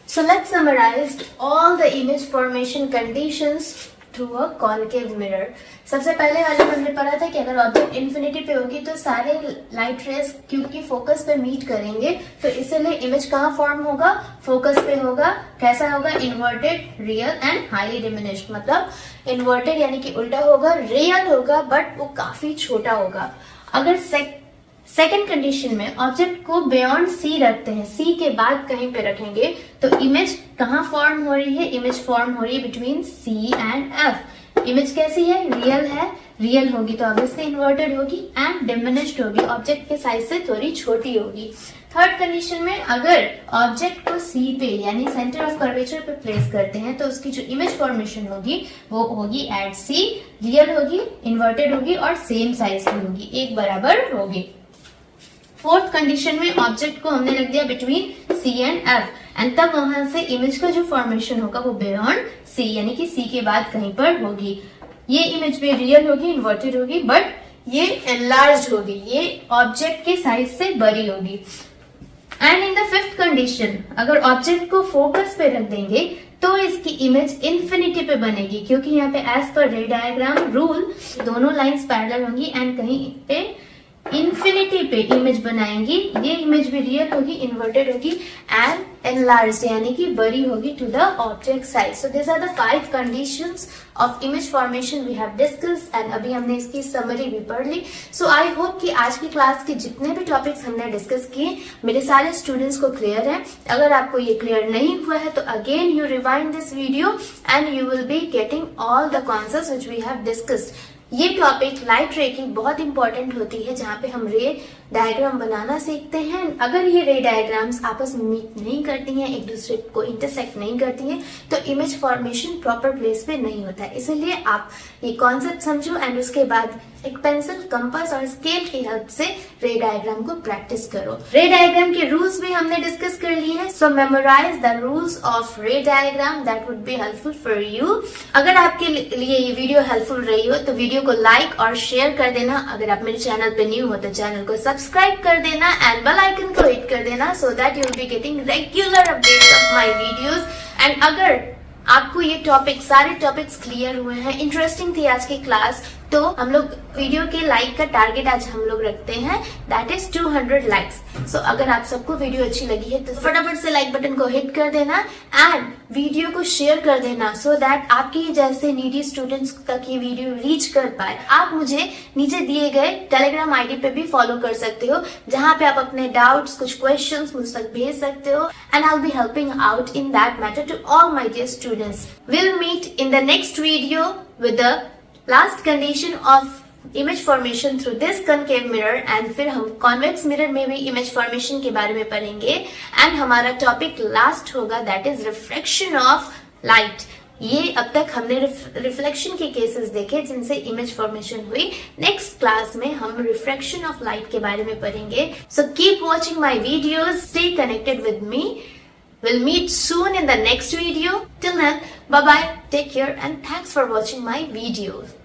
So let's summarize all the image formation conditions through a concave mirror. सबसे पहले वाले में हमने पढ़ा था कि अगर ऑब्जेक्ट इन्फिनिटी पे होगी तो सारे लाइट रेस क्योंकि फोकस पे मीट करेंगे तो इसीलिए इमेज कहाँ फॉर्म होगा, फोकस पे होगा. कैसा होगा, inverted, real and highly diminished. मतलब इन्वर्टेड यानी कि उल्टा होगा, रियल होगा बट वो काफी छोटा होगा. अगर सेकेंड कंडीशन में ऑब्जेक्ट को बियॉन्ड सी रखते हैं, सी के बाद कहीं पे रखेंगे तो इमेज कहाँ फॉर्म हो रही है, इमेज फॉर्म हो रही है between C and F. Image कैसी है, रियल है. रियल होगी तो ऑब्वियसली इन्वर्टेड होगी एंड डिमिनिश्ड होगी, ऑब्जेक्ट के साइज से थोड़ी छोटी होगी. थर्ड कंडीशन में अगर ऑब्जेक्ट को सी पे यानी सेंटर ऑफ कर्वेचर पे प्लेस करते हैं तो उसकी जो इमेज फॉर्मेशन होगी वो होगी एट सी, रियल होगी, इन्वर्टेड होगी और सेम साइज की होगी, एक बराबर होगी. फोर्थ कंडीशन में ऑब्जेक्ट को हमने रख दिया between C and F and तब वहां से इमेज का जो फॉर्मेशन होगा वो बियॉन्ड सी यानी कि सी के बाद कहीं पर होगी. ये इमेज भी रियल होगी, इन्वर्टेड होगी बट ये एनलार्ज होगी, ये ऑब्जेक्ट के साइज से बड़ी होगी. And in the fifth condition अगर ऑब्जेक्ट को फोकस पे रख देंगे तो इसकी इमेज इन्फिनिटी पे बनेगी, क्योंकि यहाँ पे as per ray diagram rule दोनों लाइंस पैरेलल होंगी एंड कहीं पे इन्फिनिटी पे इमेज बनाएंगी. ये इमेज भी रियल होगी, इन्वर्टेड होगी एंड एनलार्ज्ड यानी कि बड़ी होगी to the object size. So this are the 5 conditions of image formation we have discussed and अभी हमने इसकी समरी भी पढ़ ली. सो आई होप कि आज की क्लास के जितने भी टॉपिक्स हमने डिस्कस किए मेरे सारे स्टूडेंट्स को क्लियर है. अगर आपको ये क्लियर नहीं हुआ है तो again you rewind this video and you will be getting all the concepts which we have discussed. ये टॉपिक लाइट रे की बहुत इंपॉर्टेंट होती है जहाँ पे हम रे डायग्राम बनाना सीखते हैं. अगर ये रे डायग्राम्स आपस में मीट नहीं करती हैं, एक दूसरे को इंटरसेक्ट नहीं करती हैं तो इमेज फॉर्मेशन प्रॉपर प्लेस पे नहीं होता है. इसीलिए आप ये कॉन्सेप्ट समझो एंड उसके बाद एक पेंसिल, कंपास और स्केल की हेल्प से रे डायग्राम को प्रैक्टिस करो. रे डायग्राम के रूल्स भी हमने डिस्कस कर लिए हैं. So memorise the rules of ray diagram, that would be helpful for you. अगर आपके लिए ये वीडियो हेल्पफुल रही हो तो वीडियो वीडियो को लाइक और शेयर कर देना। अगर आप मेरे चैनल पे न्यू हो तो चैनल को सब्सक्राइब कर देना एंड बेल आइकन को हिट कर देना so that you will be getting regular updates of my videos. And अगर आपको ये सारे टॉपिक्स क्लियर हुए हैं, इंटरेस्टिंग थी आज की क्लास, तो हम लोग वीडियो के लाइक का टारगेट आज हम लोग रखते हैं, दैट इज 200 लाइक्स। सो अगर आप सबको वीडियो अच्छी लगी है तो फटाफट से लाइक बटन को हिट कर देना एंड वीडियो को शेयर कर देना सो दैट आपके जैसे नीडी स्टूडेंट्स तक ये वीडियो रीच कर पाए। आप मुझे नीचे दिए गए टेलीग्राम आईडी पे भी फॉलो कर सकते हो, जहां पे आप अपने डाउट्स, कुछ क्वेश्चंस मुझ तक भेज सकते हो and I will be helping out in that matter to all my dear students. Will meet in the next video with the last condition of image formation through this concave mirror and फिर हम convex mirror में भी image formation के बारे में पढ़ेंगे and हमारा topic last होगा that is reflection of light. ये अब तक हमने रिफ्लेक्शन के केसेस देखे जिनसे इमेज फॉर्मेशन हुई। नेक्स्ट क्लास में हम रिफ्रैक्शन ऑफ लाइट के बारे में पढ़ेंगे। So keep watching my videos, stay connected with me. We'll meet soon in the next video. Till then, bye bye, take care and thanks for watching my videos.